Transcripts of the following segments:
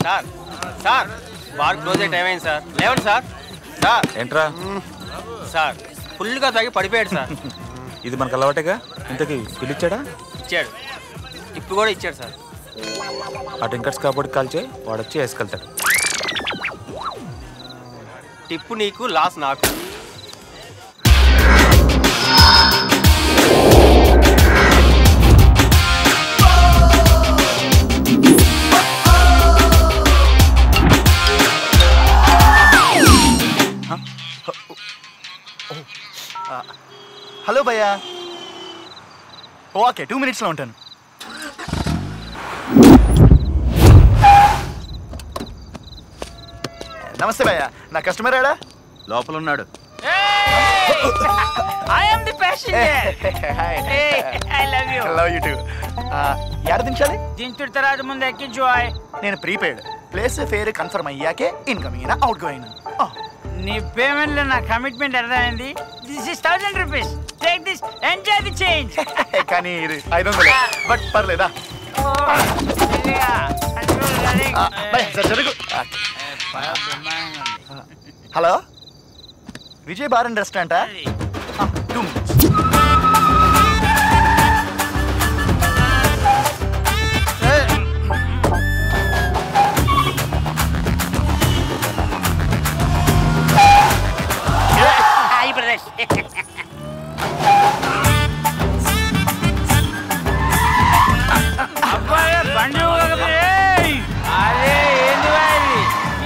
Sir sir bar close అయ్యే time అయింది sir. లేవండి సార్. సార్ ఏంట్రా సార్ ఫుల్గా తాగి పడిపోయాడు సార్. ఇది మనకు అలవాటేగా. ఇంతకీ పిలిచాడా? ఇచ్చాడు. ఇప్పుడు కూడా ఇచ్చాడు సార్. ఆ టింకర్స్ కాబట్టి కాల్ చేయి, వాడు వచ్చి వేసుకెళ్తాడు. టిప్పు నీకు, లాస్ నాకు. హలో భయ్యా. ఓకే 2 minutesలో ఉంటాను. నమస్తే భయ్యా. నా కస్టమర్ ఏడా? లోపల ఉన్నాడు. ఎక్కడ దించాలి? దించుడు తర్వాత ముందు ఎక్కించు. నేను ప్రీపెయిడ్. ప్లేస్ ఫేర్ కన్ఫర్మ్ అయ్యాకే ఇన్కమింగ్ అయినా అవుట్ గోయింగ్. నీ పేమెంట్ లో నా కమిట్మెంట్ అర్థమైంది. This is 1000 rupees. Take this, enjoy the change. కానీ ఇది 500 బట్ పర్లేదా? హలో, విజయ్ బార్ అండ్ రెస్టారెంటా? 2 minutes.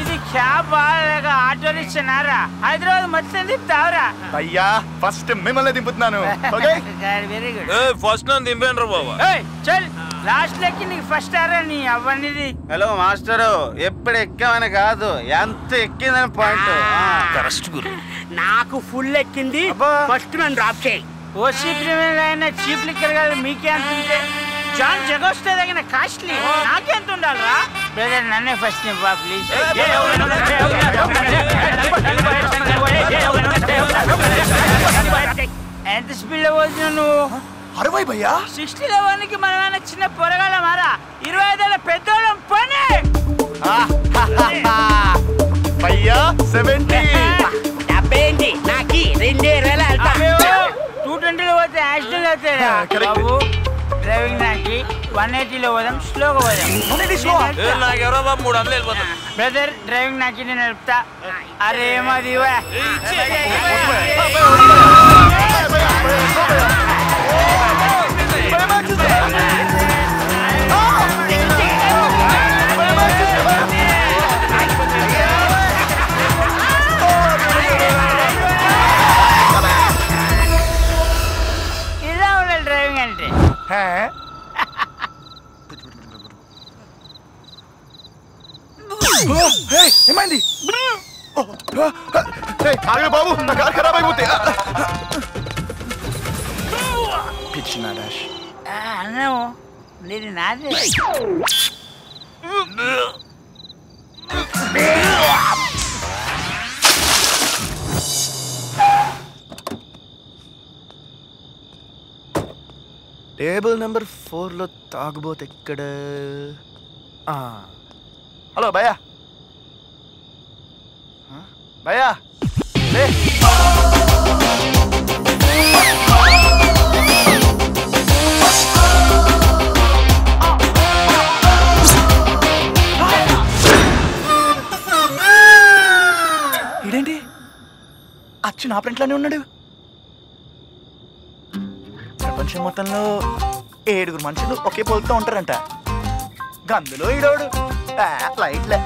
ఇది క్యాబ్ ఆటో రిక్షనారా? హైదరాబాద్ మొత్తం తిప్పుతావురా? అయ్యా ఫస్ట్ మిమ్మల్ని దింపుతున్నాను. Very good. ఫస్ట్ నన్ను దింపేండ్రా బాబా. చల్, లాస్ట్ లెక్కి నీకు ఫస్ట్ ఆరా నీ అవ్వనిది. హలో మాస్టరు, ఎప్పుడు ఎక్కామని కాదు, ఎంత ఎక్కిందని పాయింట్. కరెక్ట్ గురు. నాకు ఫుల్ ఎక్కింది. ఫస్ట్ నన్ను డ్రాప్ చేయి. ఓసీ ప్రీమియం అయినా చీప్ లిక్కర్ కాదు. మీకే అంత ఉంటే జాన్ జగొస్తే తగిన కాస్ట్లీ నాకెంత ఉండాలరా? బ్రదర్ నన్నే ఫస్ట్ నివ్వా ప్లీజ్. ఎంత స్పీడ్ లో పోతున్నావు నువ్వు? 60 భయ్యా. 60లో వన్కి మనమైనా చిన్న పొరగాల మారా. 25 పెద్దోళ్ళం పని. భయ్యా 70. డబ్బేంటి నాకి 2000 220లో పోతే యాక్సిడెంట్ అవుతాయి బాబు. డ్రైవింగ్ నాకి 180లో పోదాం, స్లోగా పోదాం. నాకెవరో బాబు 300 వెళ్ళిపోతాం. బ్రదర్ డ్రైవింగ్ నాకి నేను నడుపుతా. అరే మాది ఇలా ఉండాలి డ్రైవింగ్ అంటే. ఏమైంది? ఆగే బాబు, నా కార్ ఖరాబ్ అయిపోతే. పిచ్చి నా డాష్. అన్నావు నేను నాదే. టేబుల్ నెంబర్ 4లో తాగుబోతు ఎక్కడ? హలో భయ్యా. భయ్యా లే. ఇదేంటి అచ్చు నా ప్రింట్లోనే ఉన్నాడు. ప్రపంచం మొత్తంలో 7 మనుషులు ఒకే పోలుతో ఉంటారంట. గందులో ఈడోడు లైట్లే.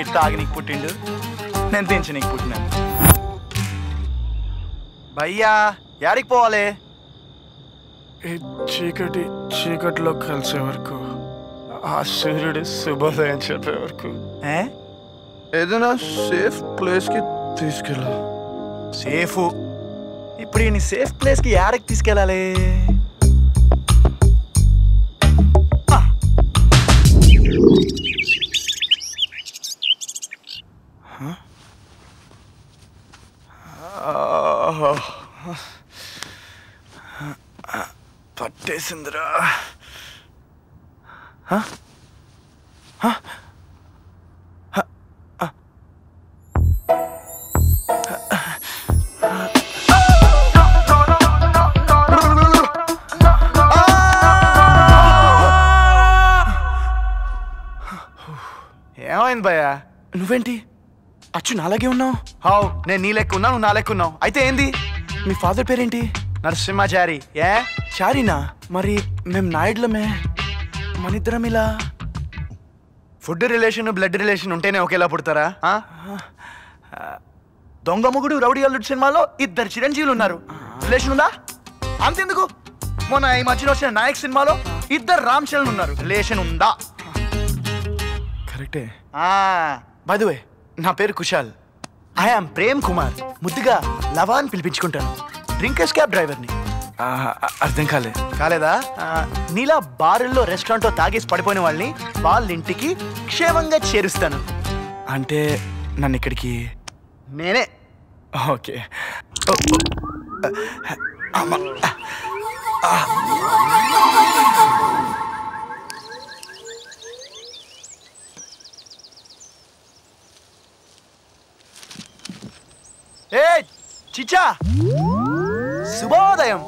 ఇటు తాగి నీకు పుట్టిండు, నేను దించి నీకు పుట్టినాను. భయ్యా యాడికి పోవాలి? చీకటిలో కలిసే వరకు, ఆ సూర్యుడు శుభోదయం చెప్పే వరకు ఏదైనా సేఫ్ ప్లేస్కి తీసుకెళ్ళా. సేఫ్? ఇప్పుడు ఈ సేఫ్ ప్లేస్కి యాడకి తీసుకెళ్ళాలి? పట్టేసిందిరా. ఏమైంది భయ్యా? నువ్వేంటి అచ్చు నాలాగే ఉన్నావు? హావ్, నేను నీ లెక్క ఉన్నా, నువ్వు నా లెక్క ఉన్నావు. అయితే ఏంది? మీ ఫాదర్ పేరేంటి? నరసింహాచారి. ఏ చారీనా? మరి మేము నాయుడులమే, మనిద్దరం ఇలా ఫుడ్ రిలేషన్ బ్లడ్ రిలేషన్ ఉంటేనే ఒకేలా పుడతారా? దొంగ మొగుడు రౌడీ అల్లుడు సినిమాలో 2 చిరంజీవులు ఉన్నారు, రిలేషన్ ఉందా? అంతెందుకు, మొన్న ఈ మధ్యలో వచ్చిన నాయక్ సినిమాలో 2 రామ్ చరణ్ ఉన్నారు, రిలేషన్ ఉందా? కరెక్టే. బై ది వే, నా పేరు కుశాల్. ఐఆమ్ ప్రేమ్ కుమార్, ముద్దుగా లవా అని పిలిపించుకుంటాను. డ్రింకర్స్ క్యాబ్ డ్రైవర్ని. అర్థం కాలేదా? నీలా బారుల్లో రెస్టారెంట్లో తాగేసి పడిపోయిన వాళ్ళని వాళ్ళ ఇంటికి క్షేమంగా చేరుస్తాను. అంటే నన్ను ఇక్కడికి నేనే. ఓకే. ఏ చిచ్చా, శుభోదయం.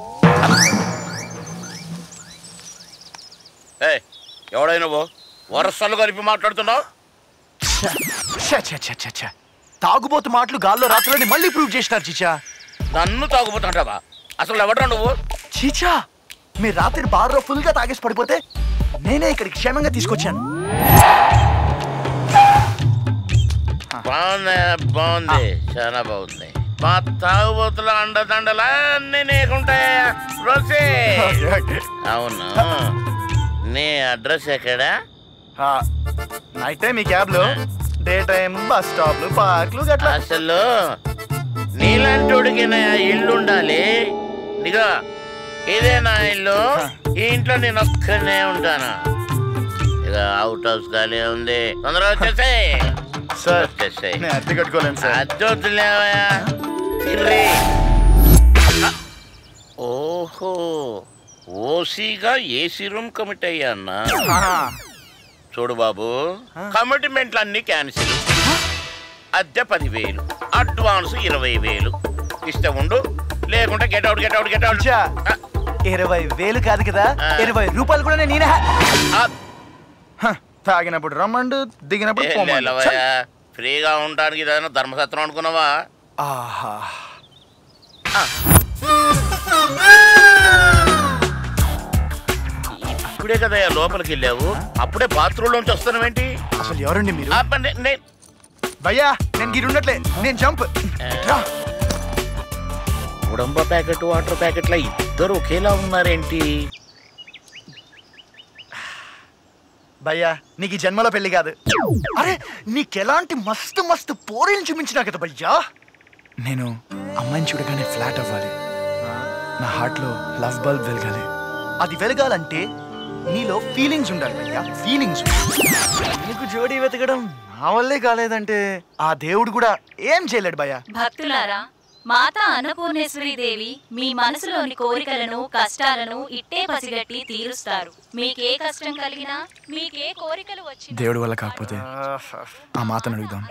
ఎవడై నువ్వు వరసలు కలిపి మాట్లాడుతున్నావు? తాగుబోతు మాటలు గాల్లో రాత్రులని మళ్ళీ ప్రూవ్ చేసినారు చిచ్చా. నన్ను తాగుబోతుంటావా? అసలు ఎవడ్రా నువ్వు? చీచా, మీరు రాత్రి బార్లో ఫుల్ గా తాగేసి పడిపోతే నేనే ఇక్కడికి క్షేమంగా తీసుకొచ్చాను. బాగుంది, చాలా బాగుంది. మా తాగుబోతుల అండదండలా అన్నీ నీకుంటాయా? అవును, నీ అడ్రస్ ఎక్కడా? నైట్ టైం ఈ క్యాబ్ లో, డే టైం బస్ స్టాప్లు పార్క్లు గట్లా. అసలు నీలాంటి ఇల్లు ఉండాలి. ఇదిగో ఇదే నా ఇల్లు, ఈ ఇంట్లో నేను ఒక్కనే ఉంటాను. ఇక అవుట్ హౌస్ ఖాళీ ఉంది, తొందరగా వచ్చేసాయి. సార్ అద్దె కట్టుకోలేను సార్. అద్దె వద్దులేవయా. ఓహో, ఓసీగా ఏసీ రూమ్ కమిట్ అయ్యా అన్నా. చూడు బాబు, కమిట్మెంట్లు అన్ని క్యాన్సిల్. అద్దె 10,000, అడ్వాన్స్ 20,000 ఇస్తే ఉండు, లేకుంటే గెట్ అవుట్. 20,000 కాదు కదా, 20 రూపాయలు కూడా నేనే. తాగినప్పుడు రమ్మండు, దిగినప్పుడు ఫ్రీగా ఉండడానికి ఏదైనా ధర్మసత్రం అనుకున్నావా? ఇప్పుడే కదా లోపలికి వెళ్ళావు, అప్పుడే బాత్రూమ్ లోంచి వస్తున్నావేంటి? అసలు ఎవరండి మీరు? భయ్యా, నేను గిరి ఉండట్లే, నేను జంప్. ఉడంబ ప్యాకెట్ వాటర్ ప్యాకెట్ల ఇద్దరు ఒకేలా ఉన్నారేంటి? భయ్యా, నీకు ఈ జన్మలో పెళ్లి కాదు. అరే, నీకెలాంటి మస్తు మస్తు పోరీలు చూపించినా కదా భయ్యా. నేను అమ్మాయిని చూడగానే ఫ్లాట్ అవ్వాలి, నా హార్ట్ లో లవ్ బల్బ్ వెలగాలి. అది వెలగాలంటే నీలో ఫీలింగ్స్ ఉండాలి భయ్యా, ఫీలింగ్స్. నీకు జోడీ వెతకడం నా వల్లే కాలేదంటే ఆ దేవుడు కూడా ఏం చేయలేడు భయ్యా. భక్తులారా, మాతా అన్నపూర్ణేశ్వరి దేవి మీ మనసులోని కోరికలను కష్టాలను ఇట్టే పసిగట్టి తీరుస్తారు. మీకే కష్టం కలిగినా, మీకే కోరికలు వచ్చి దేవుడి వల్ల కాకపోతే ఆ మాతను అడుగుదాం.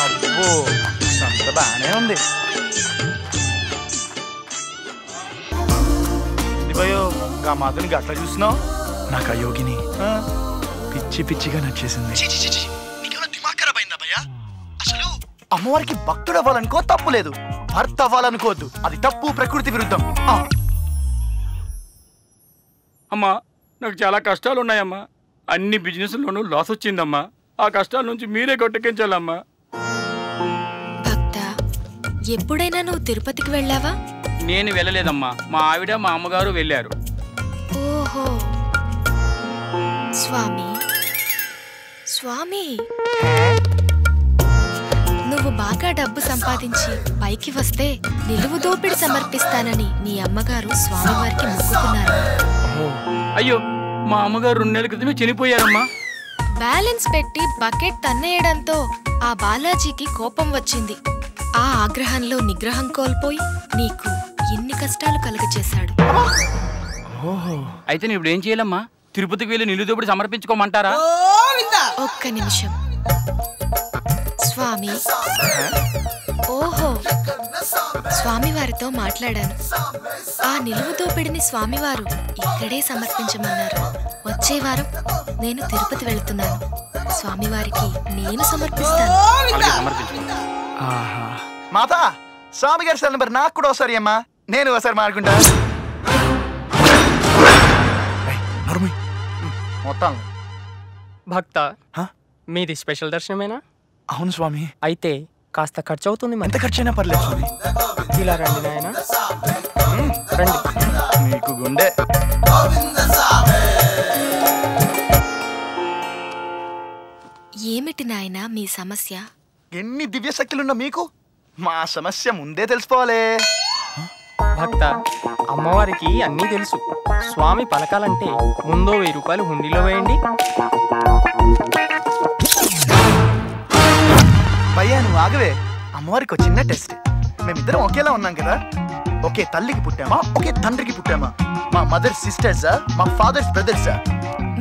అబ్బో, సంత బానే ఉంది. గా మాతని గట్లా చూస్తున్నావు? నాకు ఆ యోగిని పిచ్చి పిచ్చిగా నచ్చేసింది. అసలు అమ్మవారికి భక్తుడు అవ్వాలనుకో తప్పు లేదు, భర్త అవ్వాలనుకోవద్దు, అది తప్పు, ప్రకృతి విరుద్ధం. అమ్మా, నాకు చాలా కష్టాలు ఉన్నాయమ్మా. అన్ని బిజినెస్లోనూ లాస్ వచ్చిందమ్మా. ఆ కష్టాల నుంచి మీరే గొట్టెక్కించాలమ్మా. భక్త, ఎప్పుడైనా నువ్వు తిరుపతికి వెళ్ళావా? నేను వెళ్ళలేదమ్మా, మా ఆవిడ మా అమ్మగారు వెళ్ళారు. ఓహో, స్వామి స్వామి, నువ్వు బాగా డబ్బు సంపాదించి పైకి వస్తే నిలువు దోపిడి సమర్పిస్తానని నీ అమ్మగారు స్వామివారికి మొక్కుకున్నారు. అయ్యో, మా అమ్మగారు 2 నెలల క్రితమే చనిపోయారమ్మా. బ్యాలెన్స్ పెట్టి బకెట్ తన్నేయడంతో ఆ బాలాజీకి కోపం వచ్చింది. ఆ ఆగ్రహంలో నిగ్రహం కోల్పోయి నీకు ఎన్ని కష్టాలు కలుగచేశాడు. అయితే ఇప్పుడు ఏం చేయాలమ్మా? తిరుపతికి వెళ్ళి నిలుదోపుడు సమర్పించుకోమంటారా? ఒక్క నిమిషం స్వామి. ఓహో, స్వామివారితో మాట్లాడాను. ఆ నిలువు దోపిడిని స్వామివారు ఇక్కడే సమర్పించమన్నారు. వచ్చే వారం నేను తిరుపతి వెళ్తున్నాను. స్వామివారికి నేను సమర్పిస్తాను. మాతా, స్వామి గారి సెల్ నెంబర్ నాకు కూడా ఒకసారి అమ్మా, నేను ఒకసారి మారుకుంటా. మొత్తం భక్త మీది స్పెషల్ దర్శనమేనా? అవును స్వామి. అయితే కాస్త ఖర్చు అవుతుంది. ఎంత ఖర్చు అయినా పర్లేదు స్వామి. ఇలా రండి నాయన, రండి. మీకు గుండె. ఏమిటి నాయనా మీ సమస్య? ఎన్ని దివ్య శక్తులున్నా మీకు మా సమస్య ముందే తెలుసుకోవాలి. భక్త, అమ్మవారికి అన్నీ తెలుసు. స్వామి పలకాలంటే ముందో 1000 రూపాయలు హుండీలో వేయండి. భయ్యా నువ్వు ఆగవే. అమ్మవారికి ఒక చిన్న టెస్ట్. మేమిద్దరం ఒకేలా ఉన్నాం కదా. ఒకే తల్లికి పుట్టామా, ఒకే తండ్రికి పుట్టామా? మా మదర్ సిస్టర్సా, మా ఫాదర్స్ బ్రదర్సా?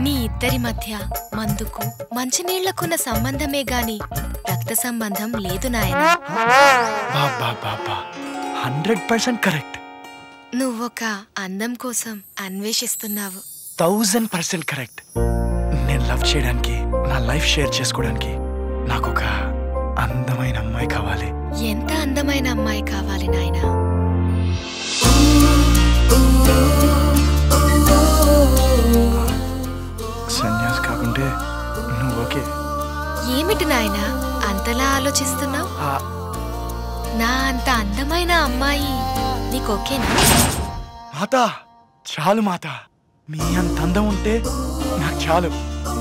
మీ ఇద్దరి మధ్య మందుకు మంచినీళ్లకున్న సంబంధమే గాని రక్త సంబంధం లేదు నాయనా. 100% కరెక్ట్. నువ్వొక అందం కోసం అన్వేషిస్తున్నావు. 1000% కరెక్ట్. నేను లవ్ చేయడానికి, నా లైఫ్ షేర్ చేసుకోవడానికి నాకు ఒక అందమైన అమ్మాయి కావాలి. ఎంత అందమైన అమ్మాయి కావాలి నాయనా? సన్యాస్ కాకుంటే నువ్వు ఓకే? ఏమిటి నాయనా అంతలా ఆలోచిస్తున్నావు? నా అంత అందమైన అమ్మాయి నీకోకేనా? మాతా చాలు మాతా, మీ అంత అందం ఉంటే నాకు చాలు.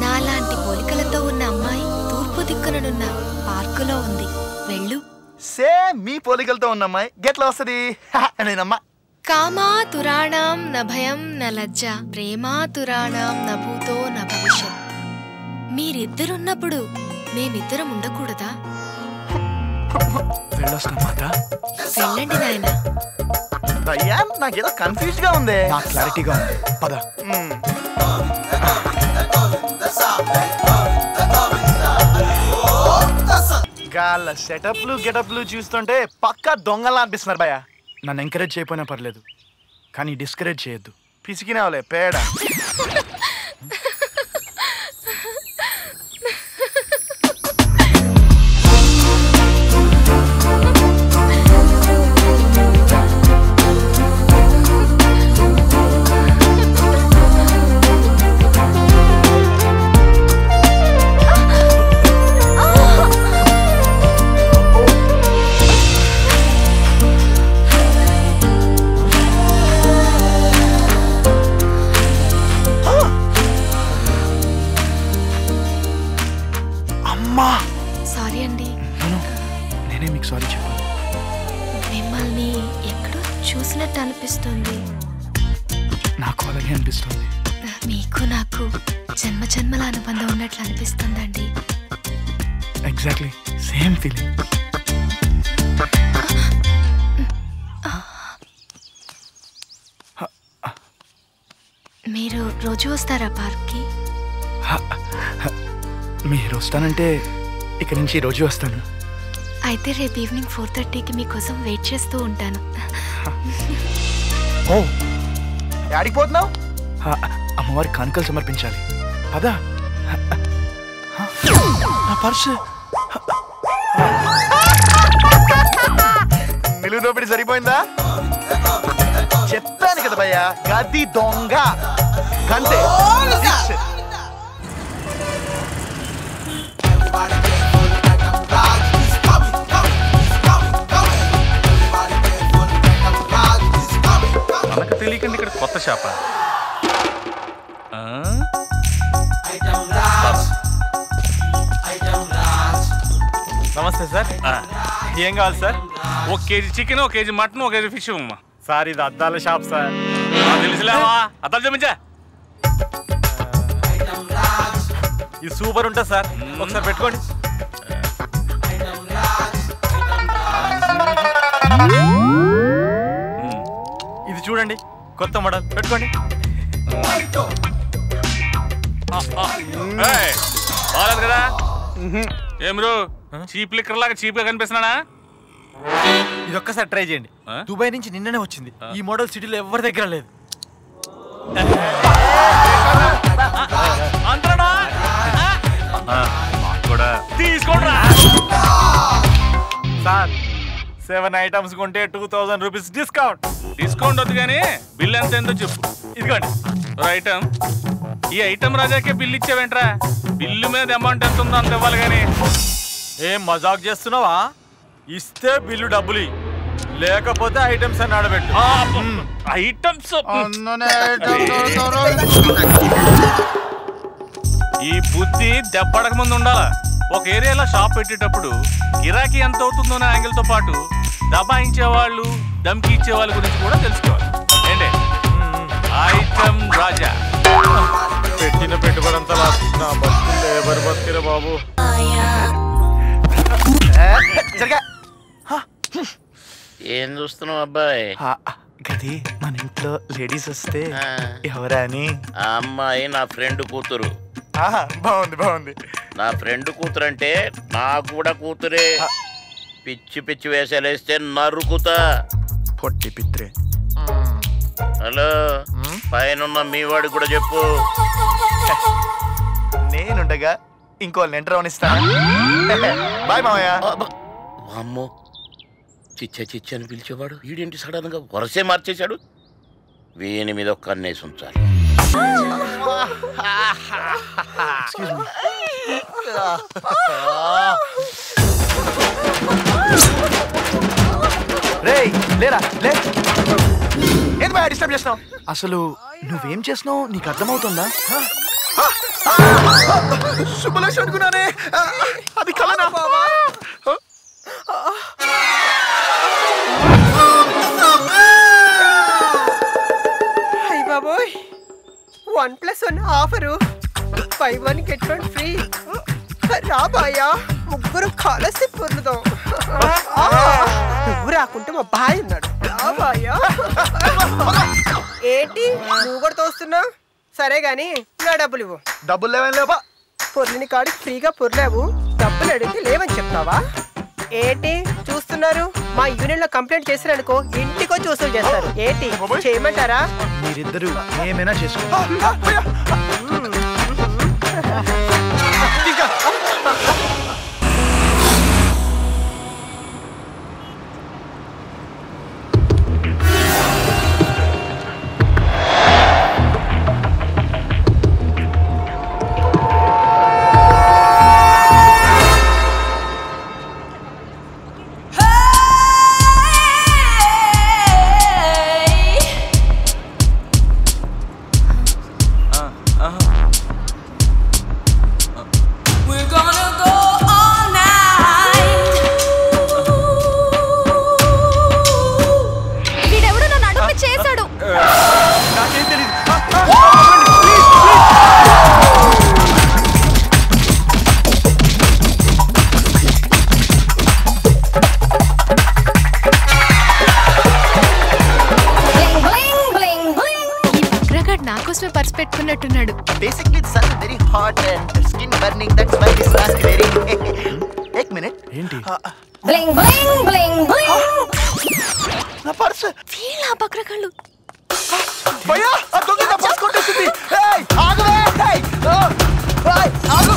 నాలాంటి పోలికలతో ఉన్న అమ్మాయి తూర్పు దిక్కుననున్న పార్కులో ఉంది. వెళ్ళు. సేమ్ మీ పోలికలతో ఉన్న అమ్మాయి గెట్లా వస్తుంది? నేనమ్మా. కామాతురాణం న భయం న లజ్జ, ప్రేమాతురాణం న భూతో న భవిష్యత్. మీరిద్దరున్నప్పుడు మేమిద్దరం ఉండకూడదా? వెళ్ళొస్తా మాతా. వెళ్ళండి నాయనా. భయ్యా నాకేదో కన్ఫ్యూజ్ గా ఉంది. నాకు క్లారిటీగా ఉంది. పద. గాళ్ళ సెటప్లు గెటప్లు చూస్తుంటే పక్కా దొంగలా అనిపిస్తున్నారు భయ్యా. నన్ను ఎంకరేజ్ చేయకపోయినా పర్లేదు, కానీ డిస్కరేజ్ చేయొద్దు. పిసికినావులే పేడ. సారీ అండి. నేనే మీకు సారీ చెప్పాను. మిమ్మల్ని ఎక్కడో చూసినట్టు అనిపిస్తుంది. నాకు అలాగే అనిపిస్తుంది. మీకు నాకు జన్మ జన్మల అనుబంధం ఉన్నట్లు అనిపిస్తుందండి. Exactly same feeling. మీరు రోజు వస్తారా పార్క్కి? మీరు వస్తానంటే ఇక్కడి నుంచి రోజు వస్తాను. అయితే రేపు ఈవినింగ్ 4:30కి మీకోసం వెయిట్ చేస్తూ ఉంటాను. ఓ, యాడికి పోతున్నావు? అమ్మవారి కానుకలు సమర్పించాలి. పదా. నా పర్సు. నిలువు దోపిడి సరిపోయిందా? చెప్పాను కదా భయ్యా, గది దొంగ కంటే. మనకు తెలియకండి ఇక్కడ కొత్త షాప. నమస్తే సార్. ఏం కావాలి sir? 1 KG chicken, 1 KG mutton, 1 KG fish అమ్మా. సార్ ఇది అద్దాల షాప్ సార్. తెలుసులేవా? అద్దాలు చూపించా. ఇది సూపర్ ఉంటుంది సార్, ఒకసారి పెట్టుకోండి. ఇది చూడండి, కొత్త మోడల్, పెట్టుకోండి. బాగాలేదు కదా ఏమ్రో, చీప్ లిక్కర్ లాగా చీప్ గా కనిపిస్తున్నానా? ఇది ఒక్కసారి ట్రై చేయండి. దుబాయ్ నుంచి నిన్ననే వచ్చింది. ఈ మోడల్ సిటీలో ఎవరి దగ్గర లేదు. తీసుకోండి సార్, 7 ఐటమ్స్ కొంటే 2000 రూపీస్ డిస్కౌంట్. డిస్కౌంట్ వద్దు కానీ బిల్ ఎంత ఎంతో చెప్పు. ఇదిగోండి ఐటమ్. ఈ ఐటమ్ రాజాకే బిల్ ఇచ్చావేంట్రా? బిల్లు మీద అమౌంట్ ఎంత ఉందో అంత ఇవ్వాలి కానీ. ఏం మజాక్ చేస్తున్నావా? ఇస్తే బిల్లు డబ్బులు, లేకపోతే ఐటమ్స్ అని ఆడబెట్టు. ఐటమ్స్ ఈ బుద్ధి దెబ్బడక ముందు ఉండాలా. ఒక ఏరియాలో షాప్ పెట్టేటప్పుడు గిరాకీ ఎంత అవుతుందో అనే యాంగిల్ తో పాటు దబాయించే వాళ్ళు, దమ్కి ఇచ్చే వాళ్ళ గురించి కూడా తెలుసుకోవాలి. ఏంటే ఐటమ్ రాజా. పెట్టిన పెట్టుబడి అంతా నా బతుకు లేబర్ బతికిరా బాబు. ఏం చూస్తున్నావు అబ్బాయి? గది మన ఇంట్లో లేడీస్ వస్తే ఎవరా అని. ఆ అమ్మాయి నా ఫ్రెండ్ కూతురు. బాగుంది బాగుంది. నా ఫ్రెండ్ కూతురు అంటే నాకు కూడా కూతురే. పిచ్చి పిచ్చి వేసేస్తే నరుకుతా. పొట్టి పిత్రే. హలో, పైన మీ వాడికి కూడా చెప్పు. నేనుండగా ఇంకోళ్ళని ఎంటర్ అవనిస్తా. బాయ్ మావయ్య. అమ్మో, చిచ్చ చిచ్చ అని పిలిచేవాడు వీడేంటి సడన్ గా వరసే మార్చేశాడు. వీని మీద ఒక కన్నేసి ఉంచాలి. రేయ్ లేరా, లే. ఏంటి బాయ్ డిస్టర్బ్ చేస్తున్నావు? అసలు నువ్వేం చేస్తున్నావు నీకు అర్థమవుతుందా? శుభలక్ష్మి అనుకున్నానే, అది కలనా? అయ్య బాబోయ్, 1+1 ఆఫరు, 5 1 get 1 ఫ్రీ. రాబాయా, ముగ్గురు కాలసి పొందుదాం. నువ్వు రాకుంటే మా బాయ్ ఉన్నాడు. రాబాయా. ఏంటి నువ్వు కూడా తోస్తున్నావు? సరే గాని నా డబ్బులు ఇవ్వు. డబ్బులు లేవని లేవా? పొర్లిని కాడికి ఫ్రీగా పొర్లేవు, డబ్బులు అడిగితే లేవని చెప్తావా? ఏంటి చూస్తున్నారు? మా యూనియన్ లో కంప్లైంట్ చేశారనుకో ఇంటికొచ్చి వసూలు చేస్తారు. ఏంటి చేయమంటారా? మీరిద్దరు ఏమైనా చేసుకో. Purse పెట్టుకున్నట్టున్నాడు. Basically the sun is very hot and skin burning, that's why this mask wearing. Ek minute. ఏంటి? Bling bling bling bling. నా పర్స్. వీళ్ళ బక్రగాళ్ళు. భయ్యా, ఆ దొంగ నా పర్స్ కొట్టేసింది. ఏయ్ ఆగవే. ఏయ్ ఏయ్ ఆగు.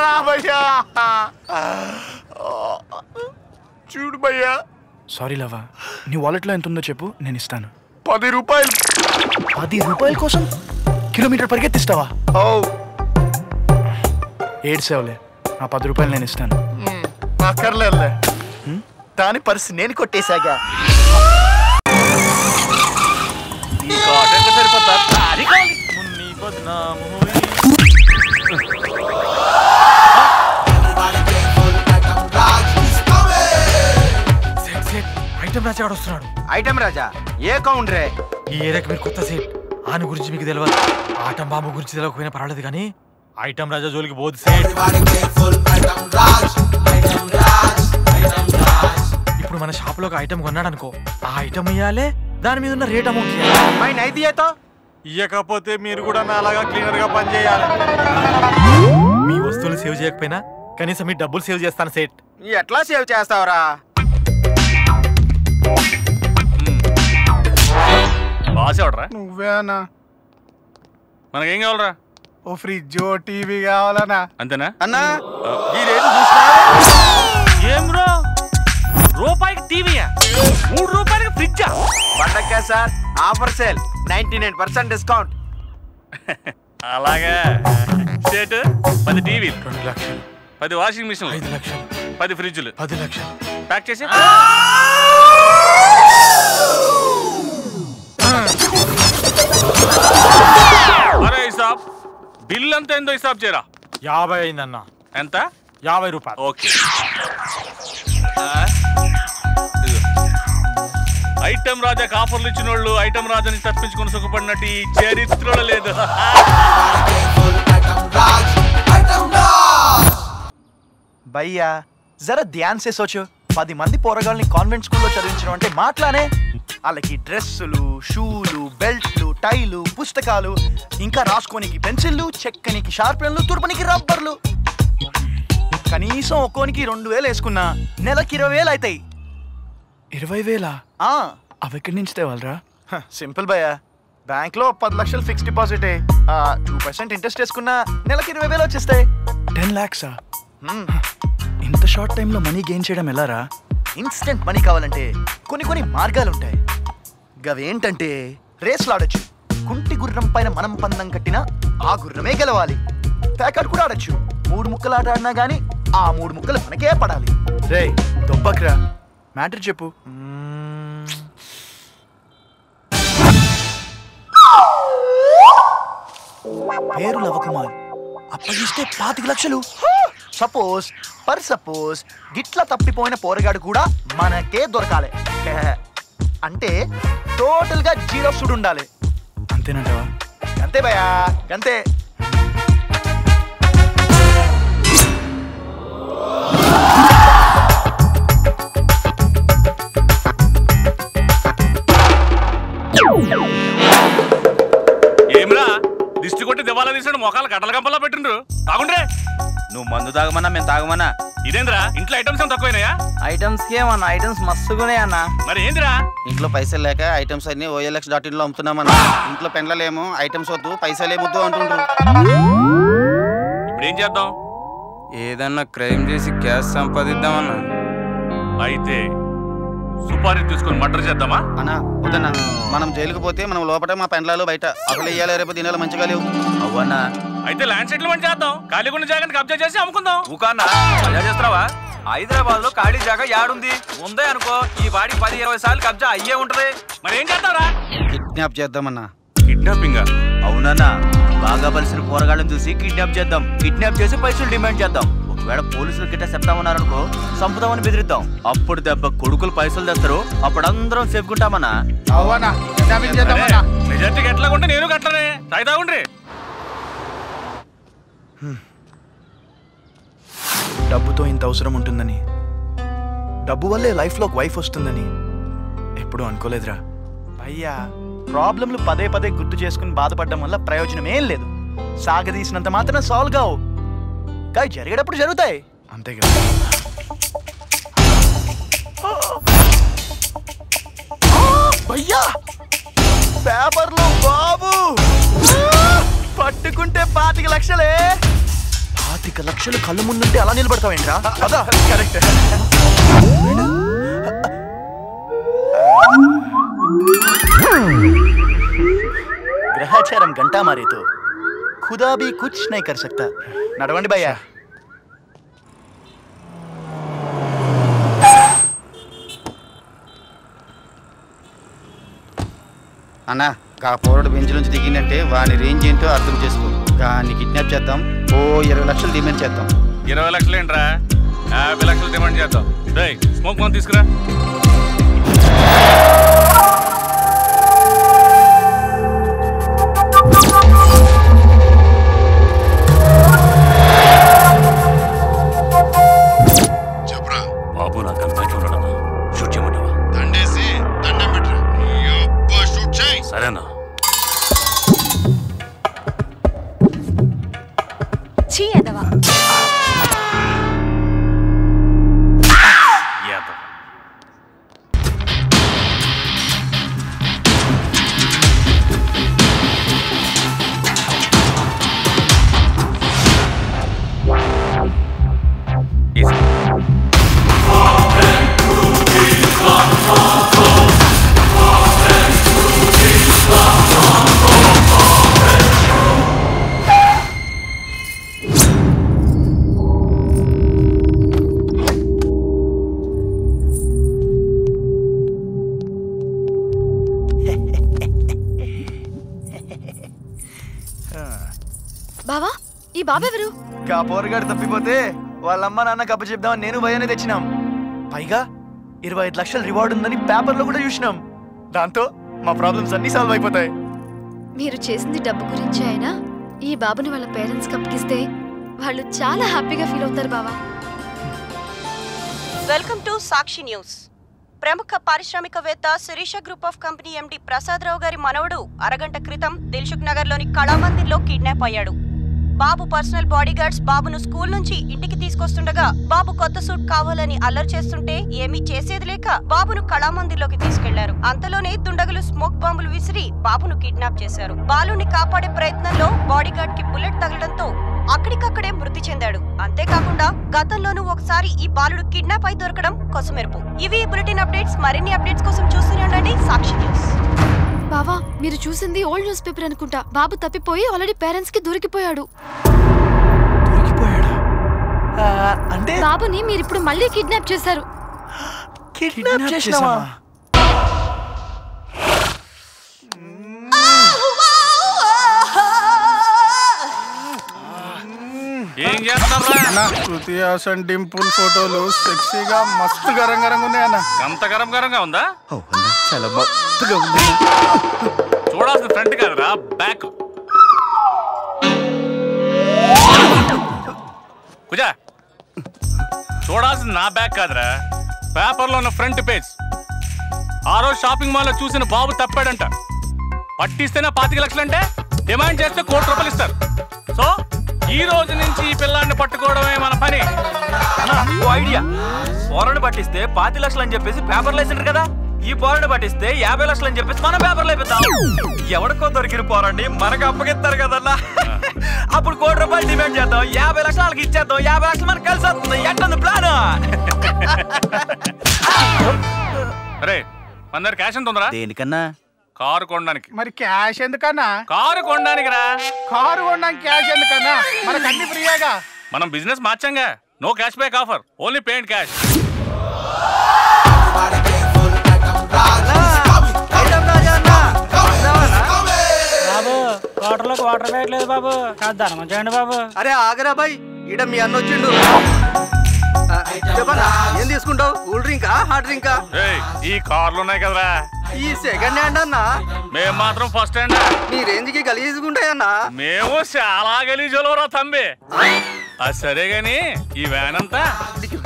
రా భయ్యా. చూడు భయ్యా. సారీ లవా, నీ వాలెట్లో ఎంత ఉందో చెప్పు, నేను ఇస్తాను. 10 రూపాయలు. 10 రూపాయల కోసం కిలోమీటర్ పరిగెత్తిస్తావా? ఏడ్సేవలే, ఆ 10 రూపాయలు నేను ఇస్తాను. అక్కర్లేదులే, దాని పరిస్థితి నేను కొట్టేశాగా. ఐటమ్ రాజా వస్తున్నాడు. ఐటమ్ రాజా ఏ కౌంటరే? ఈ ఏరియాకి మీరు కొత్త సేట్, ఆయన గురించి మీకు తెలియదు. ఆటం బాబు గురించి తెలియకపోయినా పర్వాలేదు, కానీ ఐటమ్ రాజా జోలికి పోదు సేట్. ఇప్పుడు మన షాప్ లో ఒక ఐటమ్ కొన్నాడు అనుకో, ఆ ఐటమ్ ఇయ్యాలే, దాని మీద ఉన్న రేట్ అమౌంట్ ఇయ్యకపోతే మీరు కూడా నాలాగా క్లీనర్ గా పని చేయాలి. మీ వస్తువులు సేవ్ చేయకపోయినా కనీసం మీ డబ్బులు సేవ్ చేస్తాను సేట్. ఎట్లా సేవ్ చేస్తావరా? బాసేవడరా నువ్వే అన్నా. మనకేం కావాలరా? ఓ ఫ్రిడ్జ్, ఓ టీవీ కావాలన్నా. అంతేనా అన్నా? ఈ రేటు ఏం బ్రో, రూపాయికి టీవీయా, 3 రూపాయలకి ఫ్రిడ్జా? పండక్కా సార్, ఆఫర్ సేల్, 99% డిస్కౌంట్. అలాగా సేట్, 10 టీవీలు, 2 లక్షలు, 10 వాషింగ్ మిషన్లు, 5 లక్షలు, 10 ఫ్రిడ్జ్లు, 10 లక్షలు ప్యాక్ చేసి. అరే హిసాబ్, బిల్ అంతా ఎంతో హిసాబ్ చేయరా. 50 అయిందన్నా. ఎంత? 50 రూపాయలు. ఓకే. ఐటమ్ రాజాకి ఆఫర్లు ఇచ్చిన వాళ్ళు ఐటమ్ రాజాని తప్పించుకుని సుఖపడినట్టు ఈ చరిత్రలో లేదు. భయ్యా జర ధ్యాన్ సే సోచు. 10 మంది పోరగాళ్ళని కాన్వెంట్ స్కూల్లో చదివించడం అంటే మాట్లానే. వాళ్ళకి డ్రెస్సులు, షూలు, బెల్ట్లు, టైలు, పుస్తకాలు, ఇంకా రాసుకోనికి పెన్సిళ్ళు, చెక్కనికి షార్పెన్లు, తుర్పనికి రబ్బర్లు. కనీసం ఒక్కోనికి 2000 వేసుకున్నా నెలకి 20,000 అవుతాయి. 20,000? అవి ఎక్కడి నుంచి తేవాలరా? సింపుల్ భయ్యా, బ్యాంక్ లో 10 లక్షలు ఫిక్స్ డిపాజిట్, 2% ఇంట్రెస్ట్ వేసుకున్నా నెలకి 20,000 వచ్చేస్తాయి. 10 lakhs? ఇంత షార్ట్ టైంలో మనీ గెయిన్ చేయడం ఎలారా? ఇన్స్టెంట్ మనీ కావాలంటే కొన్ని మార్గాలు ఉంటాయి. గవేంటంటే రేస్లు ఆడొచ్చు. కుంటి గుర్రం పైన మనం పందం కట్టినా ఆ గుర్రమే గెలవాలి. ప్యాకెట్ కూడా ఆడొచ్చు. 3 ముక్కలు ఆట ఆడినా గానీ ఆ 3 ముక్కలు మనకే పడాలి. రే దొబ్బక్రా, మ్యాటర్ చెప్పు. పేరు లవకుమార్, అప్పగిస్తే 25 లక్షలు. సపోజ్ గిట్లా తప్పిపోయిన పోరగాడు కూడా మనకే దొరకాలి. అంటే టోటల్ గా 0 సుడు ఉండాలి. అంతేనంటావా? అంతే భయ్యా, అంతే. ఏమ్రా, దిష్టి కొట్టి దివాలా తీసాడు, మొఖాలు గడ్డల గంపలా పెట్టిండ్రు. తాగుండ్రే. నువ్వు మందు తాగమన్నా మేము తాగమన్నా. ఇదేంద్రా, ఇంట్లో ఐటమ్స్ ఏం తక్కువైనాయా? ఐటమ్స్ ఏమన్నా, ఐటమ్స్ మస్తుగానే అన్నా. మరి ఏందిరా? ఇంట్లో పైసలు లేక ఐటమ్స్ అన్ని OLX.in లో అమ్ముతున్నామన్నా. ఇంట్లో పెండ్లలేమో ఐటమ్స్ వద్దు, పైసలేమొద్దు అంటుండ్రు. ఇప్పుడు ఏం చేద్దాం? ఏదన్నా క్రైమ్ చేసి క్యాష్ సంపాదిద్దామన్నా. అయితే సుపారీ తీసుకొని మర్డర్ చేద్దామా? అన్నా వద్దన్నా, మనం జైలుకు పోతే మనం లోపల మా పెండ్లాలు బయట అసలు ఇయ్యాలి, రేపు దినాలు మంచిగా లేవు. అవ్వన్నా, అయితే ల్యాండ్ సెటిల్మెంట్ చేద్దాం. ఖాళీగున్న జాగాని కబ్జా చేసి అమ్ముకుందాం. ఊకానా మజా చేస్తున్నావా? హైదరాబాద్ లో ఖాళీ జాగా యాడుంది? ఉందే అనుకో, ఈ వాడి 10-20 సార్లు కబ్జా అయ్యే ఉంటది. మరి ఏం చేద్దాంరా? కిడ్నాప్ చేద్దామన్నా. కిడ్నాపింగ్? అవునన్నా, బాగా బలిసిన పోరగాళ్ళని చూసి కిడ్నాప్ చేద్దాం. కిడ్నాప్ చేసి పైసలు డిమాండ్ చేద్దాం. ఒకవేళ పోలీసులు గిట్ట చెప్తామన్నారనుకో, చంపుదామని బెదిరిద్దాం. అప్పుడు దెబ్బ కొడుకులు పైసలు తెస్తారు, అప్పుడు అందరం సేపుకుంటామన్నా. నిజానికి ఎట్లా ఉంటే నేను కట్టనే తాగుండ్రి. డబ్బుతో ఇంత అవసరం ఉంటుందని, డబ్బు వల్లే లైఫ్లోకి వైఫ్ వస్తుందని ఎప్పుడూ అనుకోలేదురా. భయ్యా, ప్రాబ్లంలు పదే గుర్తు చేసుకుని బాధపడడం వల్ల ప్రయోజనం ఏం లేదు. సాగదీసినంత మాత్రం సాల్వ్ కావు, కానీ జరిగేటప్పుడు జరుగుతాయి. అంతేగా. భయ్యా, పేపర్లో బాబు పట్టుకుంటే 25 లక్షలే. పాతిక లక్షలు కళ్ళు ముందుంటే అలా నిలబడతావేంట్రా? అదా కరెక్ట్. గ్రహాచారం గంటా మారే తో ఖుదా భీ కుచ్ నహీ కర్ సక్తా. నడవండి భయ్యా. అన్నా గా పోరాడు బెంచ్ నుంచి దిగిందంటే వాని రేంజ్ ఏంటో అర్థం చేసుకో. గాన్ని కిడ్నాప్ చేద్దాం, ఓ 20 లక్షలు డిమాండ్ చేద్దాం. 20 లక్షలు ఏంట్రా, 50 లక్షలు డిమాండ్ చేద్దాం. స్మోక్ మనం తీసుకురా. బాబు నాకు అంతా చూడన్నా, షూట్ చేయమంటావా? సరేనా? బావా, ఈ బాబెవరు? గా పోరగాడు తప్పిపోతే వాళ్ళమ్మ నాన్న కప్ప చెప్దామని నేను భయాన్ని తెచ్చినాం. పైగా 25 లక్షలు రివార్డ్ ఉందని పేపర్లో కూడా చూసినాం. దాంతో మా ప్రాబ్లమ్స్ అన్ని సాల్వ్ అయిపోతాయి. మీరు చేసింది డబ్బు గురించి అయినా ఈ బాబుని వాళ్ళ పేరెంట్స్కి అప్పగిస్తే వాళ్ళు చాలా హ్యాపీగా ఫీల్ అవుతారు బావా. Welcome to Sakshi news. ప్రముఖ పారిశ్రామికవేత్త Shirisha group of company MD Prasadarao గారి మనవడు అరగంట క్రితం దిల్సుఖ్ నగర్లోని కళామందిర్లో కిడ్నాప్ అయ్యాడు. బాబు పర్సనల్ బాడీగార్డ్స్ బాబును స్కూల్ నుంచి ఇంటికి తీసుకొస్తుండగా బాబు కొత్త సూట్ కావాలని అల్లరి చేస్తుంటే ఏమీ చేసేది లేక బాబును కళామందిర్లోకి తీసుకెళ్లారు. అంతలోనే దుండగులు స్మోక్ బాంబులు విసిరి బాబును కిడ్నాప్ చేశారు. బాలుని కాపాడే ప్రయత్నంలో బాడీగార్డ్ కి బుల్లెట్ తగలడంతో అక్కడికక్కడే మృతి చెందాడు. అంతేకాకుండా గతంలోనూ ఒకసారి ఈ బాలుడు కిడ్నాప్ అయి దొరకడం కొసమెరుపు. ఇవి బులెటిన్ అప్డేట్స్. మరిన్ని అప్డేట్స్ కోసం చూస్తూనే ఉండండి సాక్షి న్యూస్. బావా, మీరు చూసింది ఓల్డ్ న్యూస్ పేపర్ అనుకుంటా. బాబు తప్పిపోయి ఆల్రెడీ పేరెంట్స్ కి దొరికిపోయాడు. అంటే బాబుని మీరు ఇప్పుడు మళ్ళీ కిడ్నాప్ చేశారు. కిడ్నాప్ చేసావా? ఏం చేస్తారా? కృతి హాసన్ డింపుల్ ఫోటోలు సెక్సీగా మస్తు గరం గరంగా ఉన్నాయన్న. అంత గరం గరంగా ఉందా? చాలా మస్తుగా ఉంది. చూడాల్సిన ఫ్రంట్ కాదురా, బ్యాక్. కుజా, చూడాల్సిన నా బ్యాక్ కాదురా, పేపర్లో ఉన్న ఫ్రంట్ పేజ్. ఆ రోజు షాపింగ్ మాల్ లో చూసిన బాబు తప్పాడంట. పట్టిస్తేనే 25 లక్షలంటే డిమాండ్ చేస్తే 1 కోటి రూపాయలు ఇస్తారు. సో ఈ రోజు నుంచి ఈ పిల్లాన్ని పట్టుకోవడమే మన పని. ఐడియా. పోరాడు పట్టిస్తే 25 లక్షలు అని చెప్పేసి పేపర్లు వేసిండ్రు కదా, ఈ పోరాడు పట్టిస్తే 50 లక్షలు అని చెప్పేసి మనం పేపర్లు అయిపోతాం. ఎవరికో దొరికిన పోరాడిని మనకు అప్పగిస్తారు కదన్నా. అప్పుడు 1 కోటి రూపాయలు డిమాండ్ చేద్దాం, 50 లక్షలు వాళ్ళకి ఇచ్చేద్దాం, 50 లక్షలు మనకు కలిసి వస్తుంది. ఎట్టుంది ప్లాన్? అరే, మన దగ్గర క్యాష్ ఎంత ఉందరా? దేనికన్నా? కారు కొనడానికి. మరి క్యాష్ ఎందుకన్నా? కారు కొనడానికి రా. కారు కొనడానికి క్యాష్ ఎందుకన్నా? మనకు అన్ని ఫ్రీయేగా. మనం బిజినెస్ మార్చాంగా. No cash back offer, only payment cash. బాబు, వాటర్లోకి వాటర్ వేయట్లేదు బాబు, కాదు ధర్మం చేయండి బాబు. అరే ఆగరా బాయ్, ఈడ మీ అన్న వచ్చిండు. చెప్పన్నా, ఏం తీసుకుంటావు? కూల్ డ్రింకా, హాట్ డ్రింకా? ఈ కార్లు ఉన్నాయి కదరా, ఈ సెకండ్ హ్యాండ్ అన్నా. మేము మాత్రం ఫస్ట్ హ్యాండ్. నీ రేంజ్ కి గలీజుకుంటాయన్నా. మేము చాలా గలీజులరా తంబి. అది సరే గాని ఈ వ్యాన్ అంతా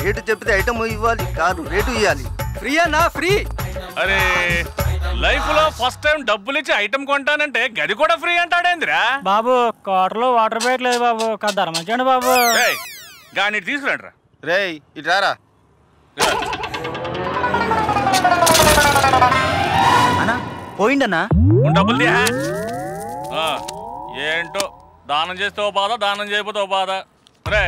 రేటు చెప్తే ఐటమ్ ఇవ్వాలి, కారు రేటు ఇవ్వాలి. ఫ్రీ అన్నా, ఫ్రీ. అరే, లైఫ్ లో ఫస్ట్ టైం డబ్బులు ఇచ్చి ఐటమ్ కొంటానంటే గది కూడా ఫ్రీ అంటాడేందిరా? బాబు, వాటర్లో వాటర్ వేయట్లేదు బాబు, కాదు ధర్మం చేయండి బాబు. గాని తీసుకురండి రా. రేయ్ ఇటు రారా. అన్నా పోయిండన్నా. డబ్బులు తీయా. ఏంటో, దానం చేస్తే ఓ బాధ, దానం చేయకపోతే ఓ బాధ. రే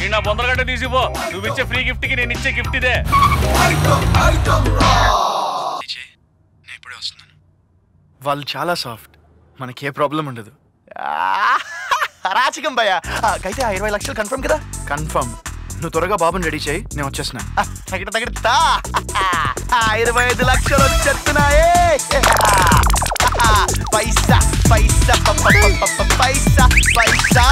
ఈ నా బొందరగడ్డ తీసిపో. నువ్వు ఇచ్చే ఫ్రీ గిఫ్ట్ కి నేను ఇచ్చే గిఫ్ట్ ఇదే. వాళ్ళు చాలా సాఫ్ట్, మనకి ఏ ప్రాబ్లం ఉండదు. రాచికం భయ్యా. అయితే 20 లక్షలు కన్ఫర్మ్ కదా? కన్ఫర్మ్. నువ్వు త్వరగా బాబుని రెడీ చేయి, నేను వచ్చేస్తున్నా. 25 లక్షలు వచ్చేస్తున్నాయే. పైసా పైసా పైసా పైసా.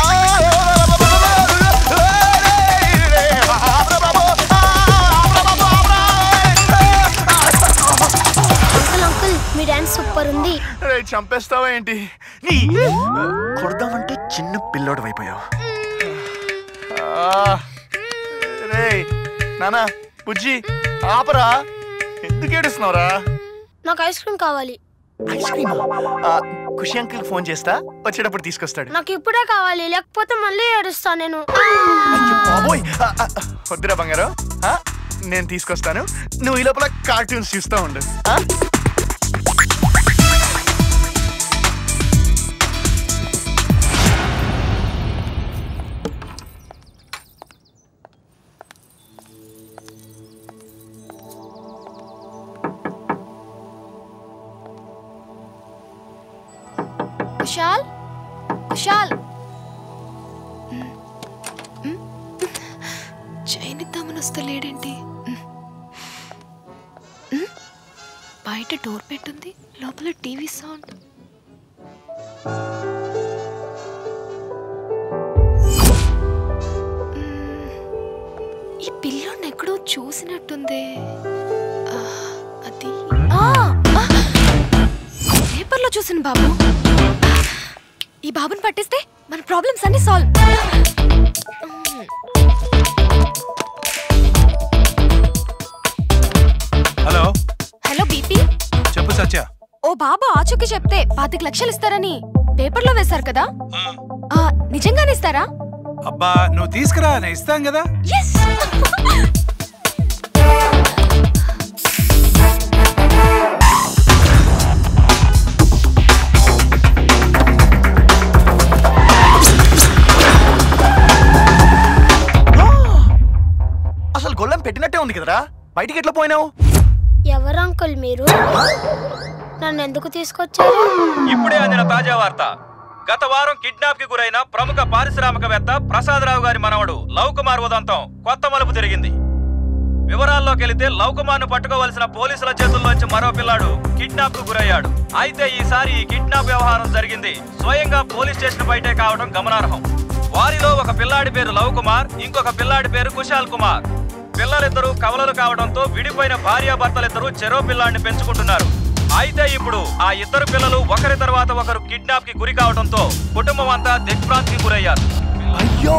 మీ డాన్స్ సూపర్ ఉంది. చంపేస్తావా ఏంటి? నీ కొడదామంటే చిన్న పిల్లోడు అయిపోయావు. రే నానా బుజ్జి ఆపరా, ఎందుకు ఏడుస్తున్నావురా? నాకు ఐస్ క్రీమ్ కావాలి. Ice cream? Khushi uncle phone చేస్తా, వచ్చేటప్పుడు తీసుకొస్తాడు. నాకు ఇప్పుడే కావాలి, లేకపోతే మళ్ళీ ఏడుస్తా నేను. బాబోయ్ వద్దురా బంగారం, నేను తీసుకొస్తాను. నువ్వు ఈ లోపల కార్టూన్స్ చూస్తూ ఉండు. కుశాల్, కుశాల్, చైన్ ఇద్దామని వస్తలేడేంటి? బయట డోర్ పెట్టుంది, లోపల టీవీ సౌండ్. ఈ పిల్లోని ఎక్కడో చూసినట్టుంది. అది పేపర్లో చూసిన బాబు. ఈ బాబుని పట్టిస్తే మన ప్రాబ్లమ్స్ అన్ని సాల్వ్. హలో హలో బీపీ, చెప్పు సత్య. ఓ బాబు ఆచూకీ చెప్తే 25 లక్షలు ఇస్తారని పేపర్లో వేశారు కదా, నిజంగానే ఇస్తారా? అబ్బా నువ్వు తీసుకురా, నేను ఇస్తాం కదా. అసలు గొల్లం పెట్టినట్టే ఉంది కదరా, బయటికి ఎట్లా పోయినావు? ఎవరు అంకుల్ మీరు? నన్ను ఎందుకు తీసుకొచ్చారు? ఇప్పుడే అందిన తాజా వార్త. గత వారం కిడ్నాప్ కి గురైన ప్రముఖ పారిశ్రామికవేత్త ప్రసాదరావు గారి మనవడు లవ్ కుమార్ ఉదంతం కొత్త మలుపు తిరిగింది. వివరాల్లోకి వెళితే లవ్ కుమార్ ను పట్టుకోవలసిన పోలీసుల చేతుల్లోంచి మరో పిల్లాడు కిడ్నాప్ కు గురయ్యాడు. అయితే ఈసారి ఈ కిడ్నాప్ వ్యవహారం జరిగింది స్వయంగా పోలీస్ స్టేషన్ బయటే కావడం గమనార్హం. వారిలో ఒక పిల్లాడి పేరు లవ్ కుమార్, ఇంకొక పిల్లాడి పేరు కుశాల్ కుమార్. పిల్లలిద్దరూ కవలలు కావడంతో విడిపోయిన భార్యాభర్తలిద్దరూ చెరో పిల్లాడిని పెంచుకుంటున్నారు. అయితే ఇప్పుడు ఆ ఇద్దరు పిల్లలు ఒకరి తర్వాత ఒకరు కిడ్నాప్ కి గురి కావడంతో కుటుంబం అంతా దిగ్భ్రాంతికి గురయ్యారు. అయ్యో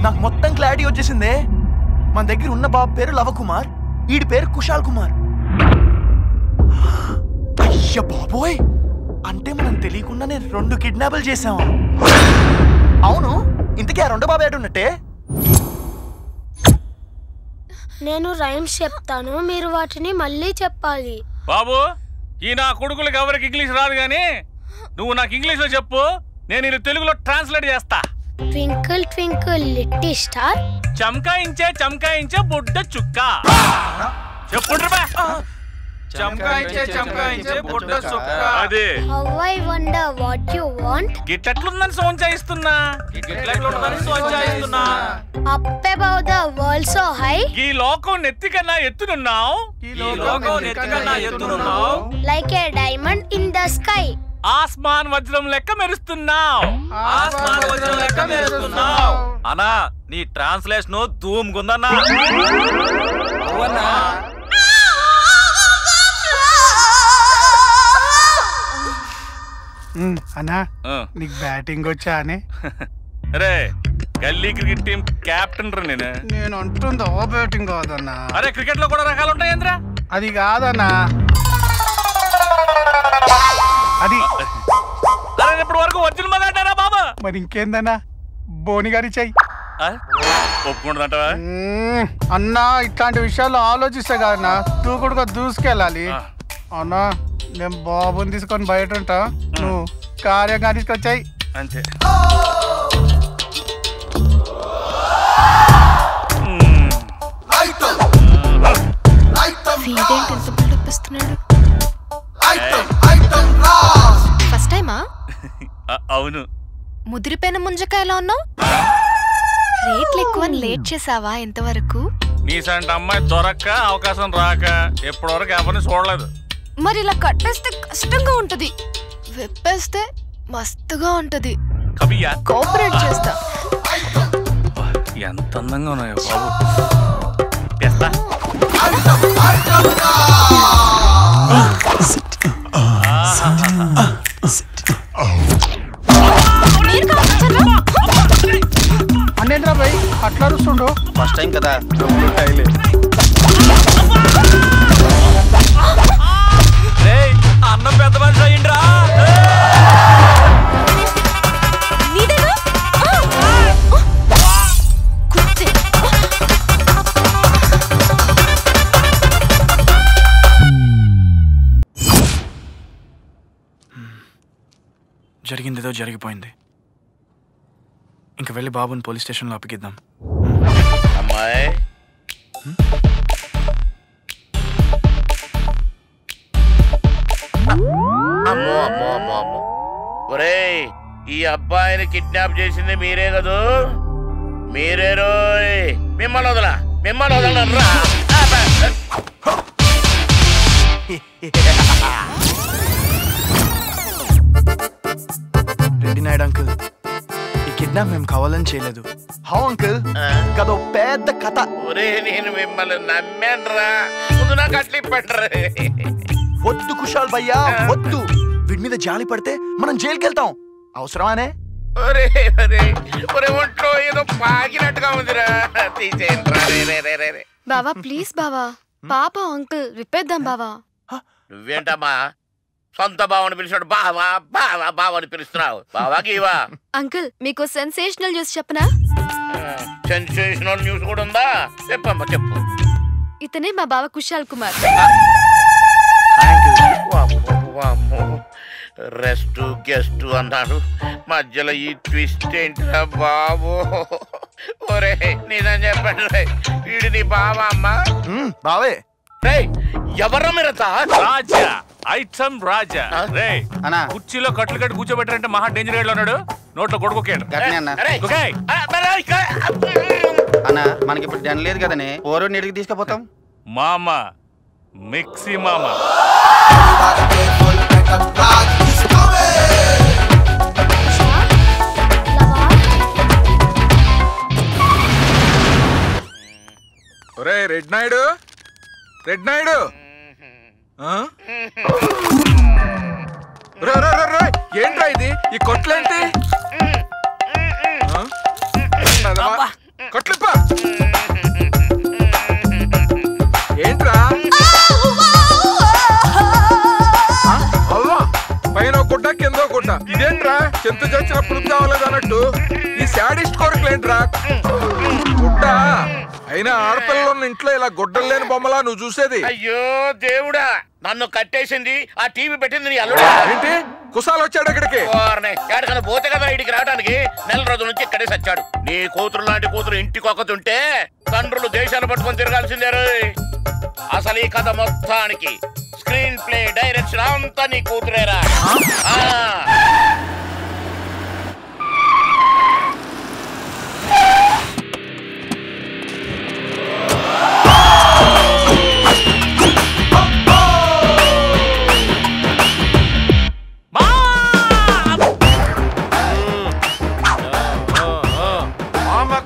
నాకు మొత్తం క్లారిటీ వచ్చేసిందే. మన దగ్గర ఉన్న బాబు పేరు లవకుమార్, వీడి పేరు కుశాల్ కుమార్. అయ్య బాబోయ్, అంటే మనం తెలియకుండానే 2 కిడ్నాపులు చేసాము. అవును, ఇంతకీ ఆ 2 బాబు ఏడున్నట్టే? నేను రైమ్స్ చెప్తాను, మీరు వాటిని మళ్ళీ చెప్పాలి. బాబు ఈ నా కొడుకులకి ఎవరికి ఇంగ్లీష్ రాదు గానీ నువ్వు నాకు ఇంగ్లీష్ లో చెప్పు, నేను ఇది తెలుగులో ట్రాన్స్లేట్ చేస్తా. ట్వింకిల్ ట్వింకిల్ లిటిల్ స్టార్, చమకాయించే చమకాయించే బుడ్డ చుక్క. చెప్పుండ్రు చమకాయించే చమకాయించే బుడ్డ చుక్క. అదే how I wonder what you want. గిట్లెట్లుందని సోన్ చేయిస్తున్నా, గిట్లెట్లుందని సోన్ చేయిస్తున్నా. Up above the world so high, ఈ లోకం నెత్తి కన్నా ఎత్తునున్నావు, ఈ లోకం నెత్తి కన్నా ఎత్తునున్నావు. Like a diamond in the sky, ఆస్మాన్ వజ్రం లెక్క మెరుస్తున్నావు, ఆస్మాన్ వజ్రం లెక్క మెరుస్తున్నావు. అన్నా నీ ట్రాన్స్లేషన్ ధూమ్ గుందన్నా. అన్నా నీకు బ్యాటింగ్ వచ్చా అని? రే గల్లీ క్రికెట్ టీం కెప్టెన్ రా నేను. నేను అంటుందో బ్యాటింగ్ కాదన్నా. అరే క్రికెట్ లో కూడా రకాలు ఉంటాయేంద్రా? అది కాదన్నా, అది ఇప్పుడు వరకు ఒరిజినల్ మగా అంటారా బాబా? మరి ఇంకేందన్నా, బోని గారి చెయ్యి ఒప్పుకుంటుందంటావా? అన్నా ఇట్లాంటి విషయాల్లో ఆలోచిస్తే కాదన్నా దూకుడుగా దూసుకెళ్ళాలి. అన్నా నేను బాబుని తీసుకొని బయట ఉంటా, నువ్వు కార్యంగా తీసుకొచ్చాయి అంతే. చూపిస్తున్నాడు? ఫస్ట్ టైమా? అవును. ముదిరిపోయిన ముంజకాయలా ఉన్నావు. రేట్లు ఎక్కువని లేట్ చేసావా ఇంతవరకు? నీసంటి అమ్మాయి దొరక్క అవకాశం రాక ఎప్పటివరకు ఎవరిని చూడలేదు. మరి ఇలా కట్టేస్తే కష్టంగా ఉంటది, విప్పేస్తే మస్తుగా ఉంటది. కోఆపరేట్ చేస్తా. ఎంత అందంగా ఉన్నాయో బాబు. తెస్తా. అన్నేంద్రా భయ్ అట్లా అరుస్తుండు? ఫస్ట్ టైం కదా. అన్నం పెద్ద మనిషి అయ్యిండ్రా. జరిగిందేదో జరిగిపోయింది. ఇంక వెళ్ళి బాబుని పోలీస్ స్టేషన్లో అప్పగిద్దాం. అమ్మాయి అమ్మో అమ్మో అమ్మో అమ్మో, ఒరేయ్ ఈ అబ్బాయిని కిడ్నాప్ చేసింది మీరే కదూ? మీరే రోయ్. మిమ్మల్ని వదలరా. రెడ్డి నాయుడు అంకుల్, ఈ కిడ్నాప్ మేము కావాలని చేయలేదు. హౌ అంకుల్, కదో పెద్ద కథ. ఒరే నేను మిమ్మల్ని నమ్మానురా, ముందు నాకు అట్లా ఇప్పండి. వద్దు కుషాల్ భయ్యా వద్దు. వీడి మీద జాలి పడితే మనం జైలుకి వెళ్తాం. అవసరమానే? ఒరే ఒరే ఒరే ఒంట్లో ఏదో పాకినట్టుగా ఉందిరా, తీసేయండి. బావా ప్లీజ్ బావా, పాప అంకుల్ విప్పేద్దాం బావా. నువ్వేంటమ్మా సొంత బావని పిలిచాడు బావా బావా బావా అని పిలుస్తున్నావు? బావాకి ఇవా అంకుల్ మీకు సెన్సేషనల్ న్యూస్ చెప్పనా? సెన్సేషనల్ న్యూస్ కూడా ఉందా? చెప్పమ్మా చెప్పు. ఇతనే మా బావ కుశాల్ కుమార్. రెస్ట్ గెస్ట్ అన్నాడు, మధ్యలో ఈ ట్విస్ట్ ఏంట్రా బాబు? ఒరే నిజం చెప్పండి, వీడి నీ బావా అమ్మా? బావే. ఎవరు మీరతా? రాజా ఐటమ్ రాజా. రే కుర్చీలో కట్లు కట్టి కూర్చోబెట్టారంటే మహా డేంజర్ ఏడ్ లో ఉన్నాడు. నోట్లో కొడుకోకేడు అన్నా. మనకి ఇప్పుడు డన్ లేదు కదనే, ఓరో నీటికి తీసుకుపోతాం. మామ మిక్సీ మామ. ఒరే రెడ్ నాయుడు, రెడ్ నాయుడు, ఏంట్రా ఇది? ఈ కొట్లేంటి? కొట్లిప్ప ఏంట్రా? పైన గుడ్డ కింద గుడ్డ, ఇదేంట్రా? చెంత చచ్చినప్పుడు కావాలేదు అన్నట్టు ఈ శాడిస్ట్ కొరకులేంట్రా? గుడ్డ అయినా ఆడపిల్లలు ఇంట్లో ఇలా గుడ్డలు లేని బొమ్మలా నువ్వు చూసేది? అయ్యో దేవుడా, నన్ను కట్టేసింది ఆ టీవీ పెట్టింది నీ అల్లుడా? ఏంటి కుసాలు వచ్చాడు ఇక్కడికి? ఎక్కడికైనా పోతే కదా ఇడికి రావడానికి. నెల రోజుల నుంచి ఇక్కడే సచ్చాడు. నీ కూతురు లాంటి కూతురు ఇంటికి ఒకతుంటే తండ్రులు దేశాలు పట్టుకొని తిరగాల్సిందే. అసలు ఈ కథ మొత్తానికి స్క్రీన్ ప్లే డైరెక్షన్ అంతా నీ కూతురేరా?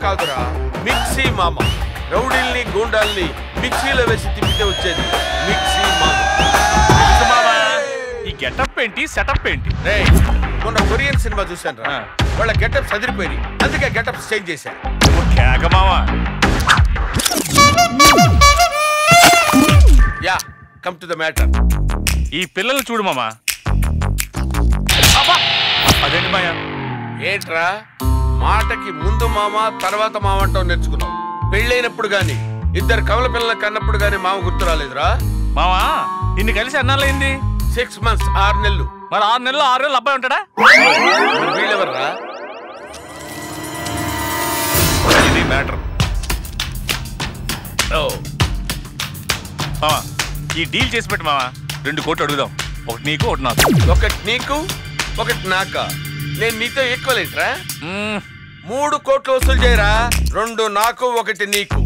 కాదురా మిక్సీ మామ. రౌడీల్ని గూండాల్ని మిక్సీలో వేసి తిప్పితే వచ్చేది మిక్సీ మామ. ఈ గెటప్ ఏంటి, సెటప్ ఏంటి? మొన్న కొరియన్ సినిమా చూశాను రా, వాళ్ళ గెటప్ చదిరిపోయి అందుకే గెటప్ చేంజ్ చేశాను. Yeah come to the matter. ఈ పిల్లల్ని చూడు మామా. అదేంటి మాయా? ఏంట్రా మాటకి ముందు మామ తర్వాత మామ అంటావు నేర్చుకున్నావు. పెళ్ళైనప్పుడు గాని ఇద్దరు కవల పిల్లల కన్నప్పుడు గాని మామ గుర్తు రాలేదురా? మామా నిన్ను కలిసి అన్నాళ్ళైంది? 6 months 6 నెలలు. మరి 6 నెలలు 6 రోజులు అబ్బాయి ఉంటాడా? వీళ్ళెవర్రా? ఇది మ్యాటర్. ఈ డీల్ చేసి పెట్టు మావా. 2 కోట్లు అడుగుదాం. ఒకటి నీకు ఒకటి నాకు. ఒకటి నీకు ఒకటి నాకా? నేను నీతో ఈక్వలేంట్రా? 3 కోట్లు వసూలు చేయరా. 2 నాకు 1 నీకు.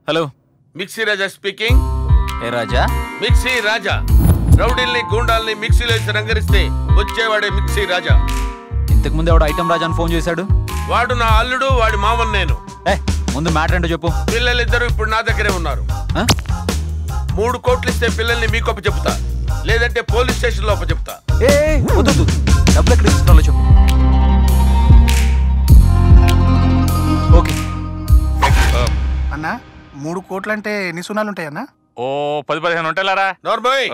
హలో, మిక్సీ రాజా స్పీకింగ్. ఏ రాజా? మిక్సీ రాజా. రౌడీల్ని గూండాల్ని మిక్సీలో వేసి రంగరిస్తే వచ్చేవాడే మిక్సీ రాజా. ఇంతకు ముందు ఎవడు ఐటమ్ రాజా అని ఫోన్ చేశాడు? వాడు నా అల్లుడు, వాడి మామని నేను. ముందు మ్యాటర్ ఏంటో చెప్పు. పిల్లలిద్దరూ ఇప్పుడు నా దగ్గరే ఉన్నారు. 3 కోట్లు ఇస్తే పిల్లల్ని మీకు అప్ప చెప్తా, లేదంటే పోలీస్ స్టేషన్ లో అప్ప చెప్తా. వద్దు, డబ్బులు ఎక్కడ ఇస్తున్నాలో చెప్పు. ఓకే అన్నా, 3 కోట్లు అంటే ఎన్ని సున్నాలు ఉంటాయన్నా? ఓ 10-15 ఉంటాయిలారా. నార్మల్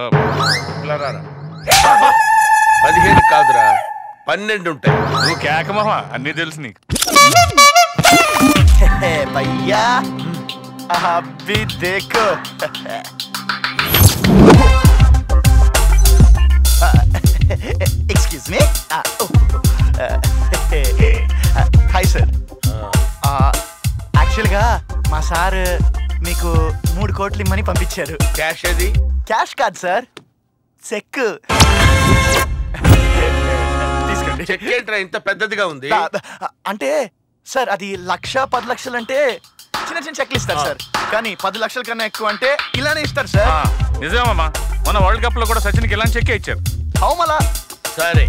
15 కాదురా, 12 ఉంటాయి. నువ్వు కేక మామ, అన్నీ తెలుసు నీకు. భయ్యా అభి దేఖో. Excuse me. Hi sir. యాక్చువల్గా మా సార్ మీకు 3 కోట్లు ఇమ్మని పంపించారు. క్యాష్ అది? క్యాష్ కాదు సార్, చెక్. తీసుకోండి. చెక్ ఏంట్రా ఇంత పెద్దదిగా ఉంది? అంటే సార్ అది 1,10 లక్షలు అంటే చిన్న చిన్న చెక్లు ఇస్తారు సార్, కానీ 10 లక్షల కన్నా ఎక్కువ అంటే ఇలానే ఇస్తారు సార్. నిజమమ్మా, మన వరల్డ్ కప్ లో కూడా సచిన్కి ఇలాంటి చెక్కే ఇచ్చారు. హౌమలా? సరే,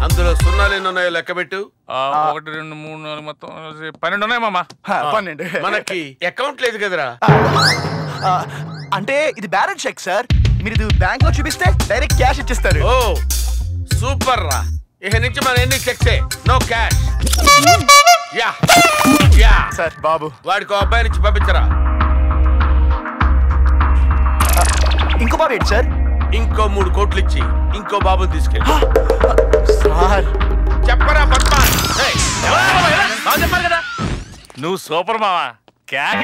అందులో సున్నాలు ఎన్ని ఉన్నాయో లెక్క పెట్టు. 1, 2, 3, 4 మొత్తం 12 ఉన్నాయి మామా. 12. మనకి అకౌంట్ లేదు కదరా. అంటే ఇది బ్యాలెన్స్ చెక్ సార్, మీరు ఇది బ్యాంక్ లో చూపిస్తే డైరెక్ట్ క్యాష్ ఇచ్చేస్తారు. ఓ సూపర్ రా. ఇక నుంచి మన ఎన్ని చెక్సే, no cash. Yeah yeah sir. బాబు వాడికి అబ్బాయి నుంచి పంపించరా. ఇంకో బాబు ఏంటి సార్? ఇంకో 3 కోట్లు ఇచ్చి ఇంకో బాబుని తీసుకెళ్ళి. సార్ చెప్పరా పద్మా. చెప్పారు కదా, నువ్వు సూపర్ మావా. కేక.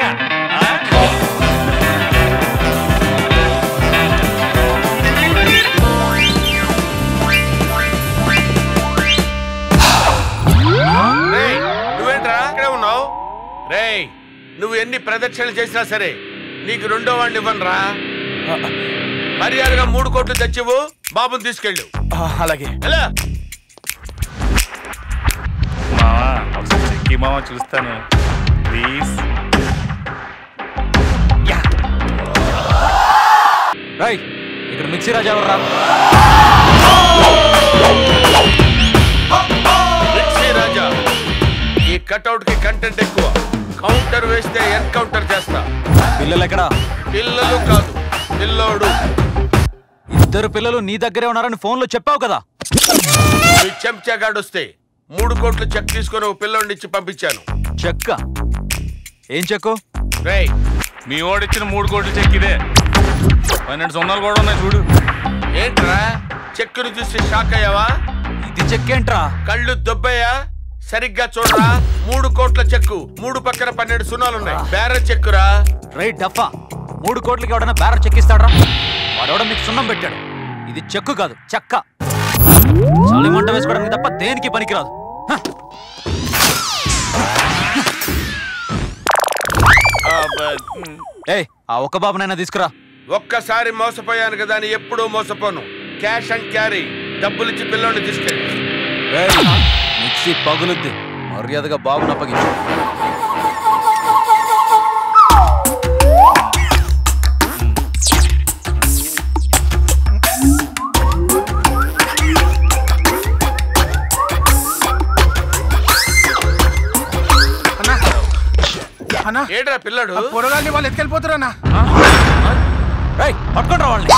నువ్వేంట్రా ఇక్కడే ఉన్నావు? రేయ్, నువ్వు ఎన్ని ప్రదక్షిణలు చేసినా సరే నీకు 2వ వాడిని ఇవ్వనురా. మర్యాదగా 3 కోట్లు తెచ్చివు, బాబుని తీసుకెళ్ళు. అలాగే. మావా ఒకసారి చెక్కి మావా, చూస్తాను ప్లీజ్. రైట్, ఇక్కడ మిక్సీ రాజా ఎవర్రా? మిక్సీ రాజా. ఈ కట్అవుట్ కి కంటెంట్ ఎక్కువ. కౌంటర్ వేస్తే ఎన్కౌంటర్ చేస్తా. పిల్లలు ఎక్కడా? పిల్లలు కాదు, పిల్లోడు. 2 పిల్లలు నీ దగ్గరే ఉన్నారని ఫోన్లో చెప్పావు కదా. మీ చెంచాగాడు వస్తే 3 కోట్లు చెక్ తీసుకొని ఓ పిల్లోడిని ఇచ్చి పంపించాను. చెక్క? ఏం చెక్కు? రేయ్, మీ ఓడిచ్చిన 3 కోట్లు చెక్ ఇదే. 12 సున్నాలు కూడా ఉన్నాయి చూడు. ఏంట్రా చెక్కును చూసి షాక్ అయ్యావా? ఇది చెక్కేంట్రా? కళ్ళు దొబ్బయ్యా? సరిగ్గా చూడరా. 3 కోట్ల చెక్కు, 3 పక్కన 12 సున్నాలున్నాయి. బ్యారర్ చెక్కురా. రైట్ డఫా, 3 కోట్లకి ఎవడన్నా బ్యారర్ చెక్కిస్తాడ్రా? వాడెవడో మీకు సున్నం పెట్టాడు. ఇది చెక్కు కాదు, చెక్క. చలి మంట వేసుకోవడానికి తప్ప దేనికి పనికిరాదు. ఏయ్, ఆ ఒక్క బాబునైనా తీసుకురా. ఒక్కసారి మోసపోయాను కదా అని ఎప్పుడూ మోసపోను. Cash and carry. డబ్బులిచ్చి పిల్లోని తీసుకెళ్ళి. మిక్సీ పగులుద్ది. మర్యాదగా బాబుని అప్పగించు. అన్నా, ఏడ్రా పిల్లడు? పొరగాన్ని వాళ్ళు ఎత్తుకెళ్ళిపోతారన్నా. పట్టుకుంటారా వాళ్ళని?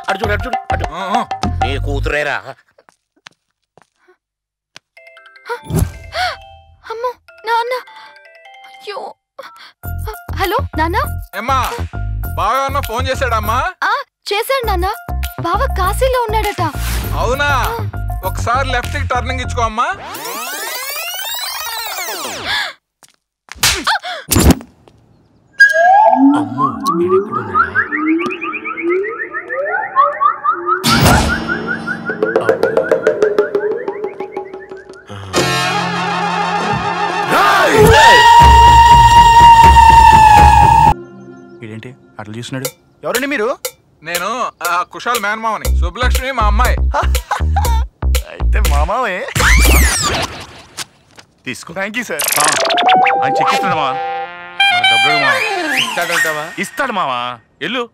అటు చూడు, అటు చూడు, అటు. నీ కూతురేరా? అమ్మో నాన్న. అయ్యో. హలో నాన్న. ఏమ్మా, బాగా అన్న ఫోన్ చేశాడమ్మా? చేశాడు నాన్న. బావ కాశీలో ఉన్నాడట. అవునా? ఒకసారి లెఫ్ట్ కి టర్నింగ్ ఇచ్చుకో అమ్మా. అమ్మో, అట్లా చూసినాడు. ఎవరండి మీరు? నేను కుషాల్ మేనమామని. శుభలక్ష్మి మా అమ్మాయి. అయితే మామావే. తీసుకో. Thank you sir. ఆయన చెక్ ఇస్తాడు మావా. మన డబ్బులు మావా. ఇస్తాడంటావా? ఇస్తాడు మావా. ఎల్లు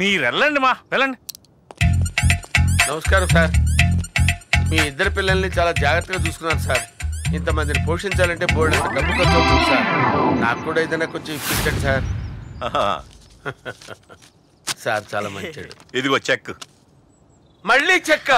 మీరు వెళ్ళండి మా వెళ్ళండి. నమస్కారం సార్. మీ ఇద్దరు పిల్లల్ని చాలా జాగ్రత్తగా చూసుకున్నారు సార్. ఇంతమందిని పోషించాలంటే బోర్డు డబ్బు ఖర్చు అవుతుంది సార్. నాకు కూడా ఏదైనా కొంచెం ఇప్పించండి సార్. సార్ చాలా మంచిడు. ఇదిగో చెక్. మళ్ళీ చెక్క?